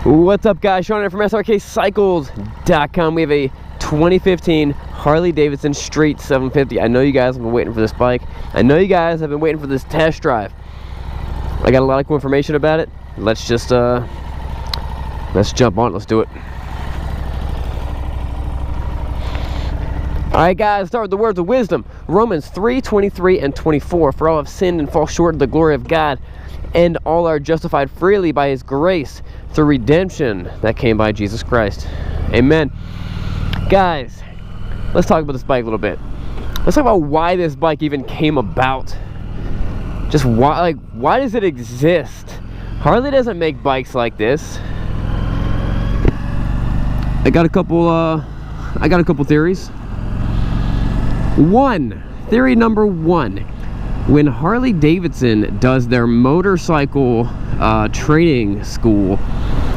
What's up, guys? Sean here from Srkcycles.com. We have a 2015 Harley Davidson Street 750. I know you guys have been waiting for this bike. I know you guys have been waiting for this test drive. I got a lot of cool information about it. Let's just let's jump on it. Let's do it. Alright, guys, start with the words of wisdom. Romans 3:23 and 24. For all have sinned and fall short of the glory of God, and all are justified freely by his grace through redemption that came by Jesus Christ. Amen. Guys, let's talk about this bike a little bit. Let's talk about why this bike even came about. Just why does it exist? Harley doesn't make bikes like this. I got a couple theories. Theory number one. When Harley Davidson does their motorcycle training school,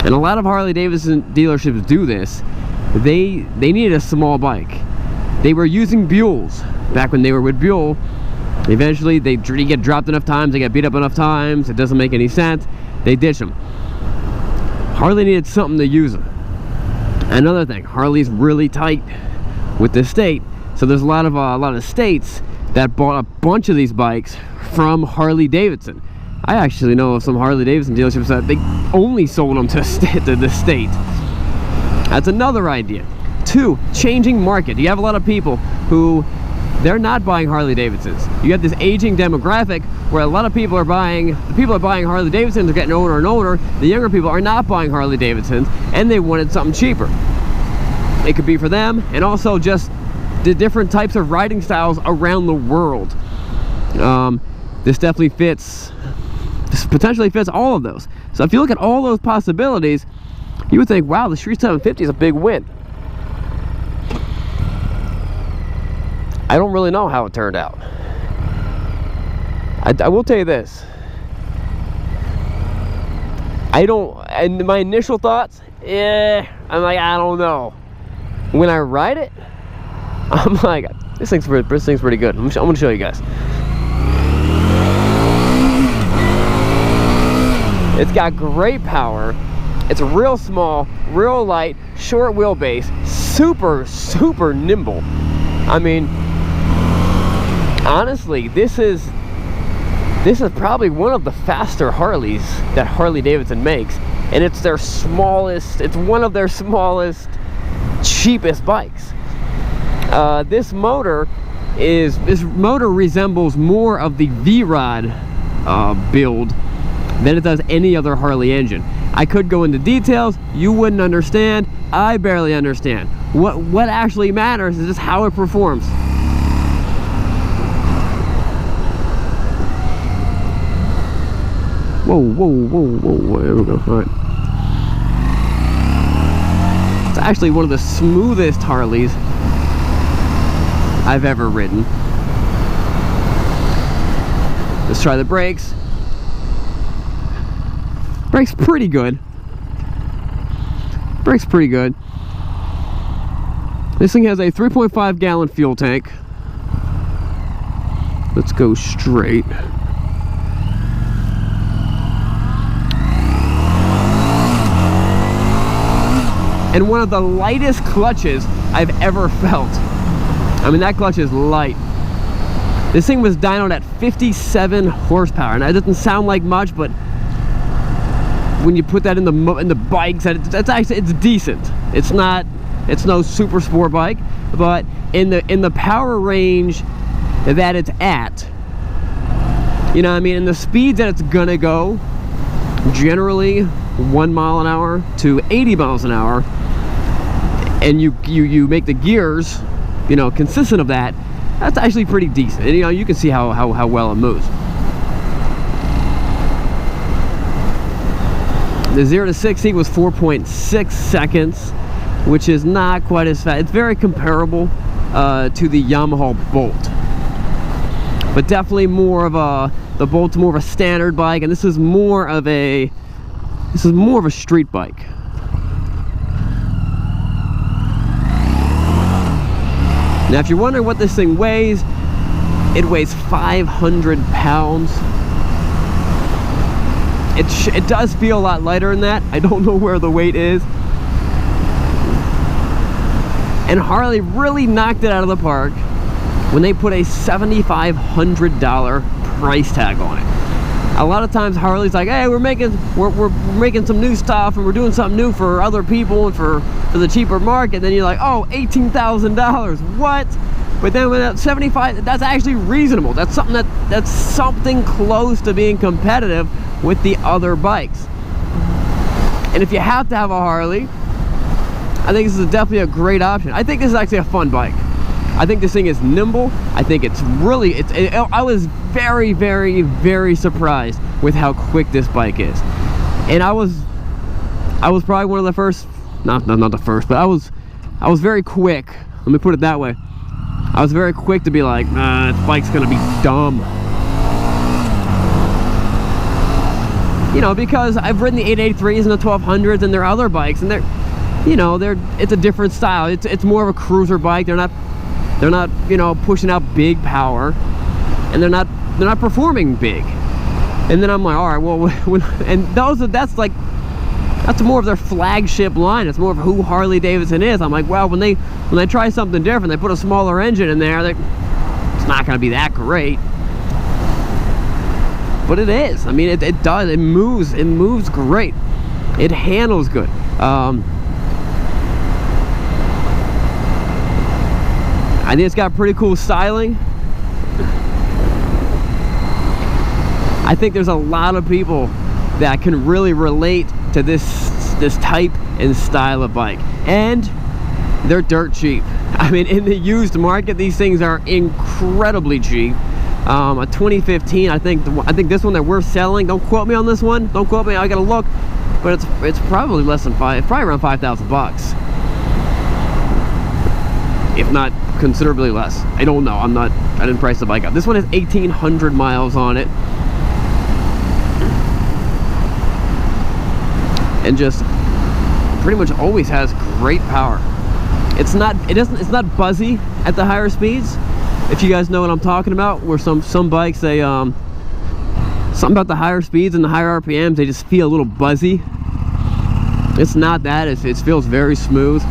and a lot of Harley Davidson dealerships do this, they needed a small bike. They were using Buells back when they were with Buell. Eventually they get dropped enough times, they get beat up enough times, it doesn't make any sense, they ditch them. Harley needed something to use them. Another thing, Harley's really tight with the state, so there's a lot of states that bought a bunch of these bikes from Harley Davidson. I actually know of some Harley Davidson dealerships that they only sold them to the state. That's another idea. Two, changing market. You have a lot of people who, they're not buying Harley Davidsons. You have this aging demographic where a lot of people are buying, the people are buying Harley Davidsons are getting older and older. The younger people are not buying Harley Davidsons, and they wanted something cheaper. It could be for them, and also just the different types of riding styles around the world. This definitely fits, this potentially fits all of those. So if you look at all those possibilities, you would think, wow, the Street 750 is a big win. I don't really know how it turned out. I will tell you this. And my initial thoughts, I'm like, I don't know. When I ride it, I'm like, this thing's pretty good. I'm gonna show you guys. It's got great power. It's real small, real light, short wheelbase, super nimble. I mean, honestly, this is probably one of the faster Harleys that Harley Davidson makes, and it's their smallest. It's one of their smallest, cheapest bikes. This motor resembles more of the V-Rod build than it does any other Harley engine. I could go into details, you wouldn't understand, I barely understand. What actually matters is just how it performs. Whoa, there we go, all right. It's actually one of the smoothest Harleys I've ever ridden. Let's try the brakes. Brakes pretty good. Brakes pretty good. This thing has a 3.5 gallon fuel tank. Let's go straight. And one of the lightest clutches I've ever felt. I mean, that clutch is light. This thing was dynoed at 57 horsepower, and that doesn't sound like much, but when you put that in the bikes, it's decent. It's no super sport bike, but in the power range that it's at, you know what I mean, and the speeds that it's gonna go, generally 1 mile an hour to 80 miles an hour, and you make the gears, you know, consistent of that, that's actually pretty decent. And, you know, you can see how well it moves. The 0 to 60 was 4.6 seconds, which is not quite as fast. It's very comparable to the Yamaha Bolt, but definitely more of the Bolt's more of a standard bike, and this is more of a street bike. Now, if you're wondering what this thing weighs, it weighs 500 pounds. it does feel a lot lighter than that. I don't know where the weight is. And Harley really knocked it out of the park when they put a $7,500 price tag on it. A lot of times Harley's like, hey, we're making some new stuff, and we're doing something new for other people and for the cheaper market. Then you're like, oh, $18,000, what? But then when that 75, that's actually reasonable. That's something close to being competitive with the other bikes. And if you have to have a Harley, I think this is definitely a great option. I think this is actually a fun bike. I think this thing is nimble. I think it's really, I was very, very, very surprised with how quick this bike is. And I was probably one of the first, not the first, but I was very quick. Let me put it that way. I was very quick to be like, nah, this bike's gonna be dumb. You know, because I've ridden the 883s and the 1200s, and there are other bikes, and it's a different style. It's more of a cruiser bike. They're not, you know, pushing out big power, and they're not performing big. And then I'm like, all right, well, that's more of their flagship line. It's more of who Harley Davidson is. I'm like, well, when they try something different, they put a smaller engine in there, it's not going to be that great. But it is. I mean, it does. It moves great. It handles good. I think it's got pretty cool styling. I think there's a lot of people that can really relate to this type and style of bike, and they're dirt cheap. I mean, in the used market, these things are incredibly cheap. A 2015, I think this one that we're selling, don't quote me on this one, don't quote me, I gotta look, but it's probably less than probably around 5,000 bucks, if not considerably less. I don't know. I didn't price the bike out. This one has 1,800 miles on it, and just pretty much always has great power. It's not buzzy at the higher speeds, if you guys know what I'm talking about, where some bikes, they something about the higher speeds and the higher RPMs, they just feel a little buzzy. It's not that. It feels very smooth.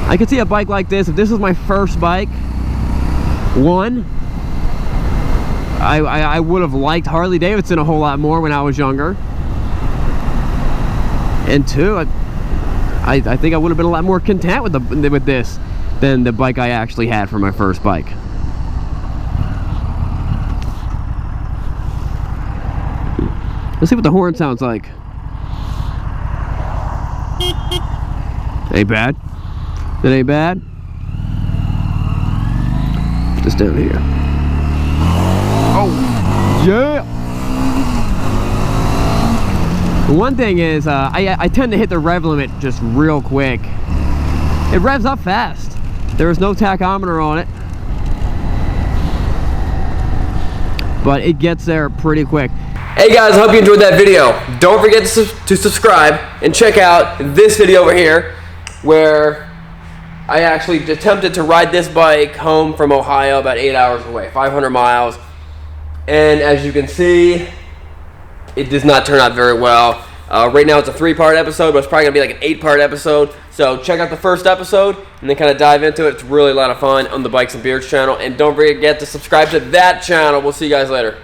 I could see a bike like this, if this was my first bike, one, I would have liked Harley Davidson a whole lot more when I was younger. And two, I think I would have been a lot more content with this than the bike I actually had for my first bike. Let's see what the horn sounds like. Ain't bad. That ain't bad. Put this down here. Oh, yeah! One thing is, I tend to hit the rev limit just real quick. It revs up fast. There is no tachometer on it, but it gets there pretty quick. Hey guys, I hope you enjoyed that video. Don't forget to subscribe and check out this video over here, where I actually attempted to ride this bike home from Ohio, about 8 hours away, 500 miles. And as you can see, it does not turn out very well. Right now it's a 3-part episode, but it's probably going to be like an 8-part episode. So check out the first episode and then kind of dive into it. It's really a lot of fun on the Bikes and Beards channel. And don't forget to subscribe to that channel. We'll see you guys later.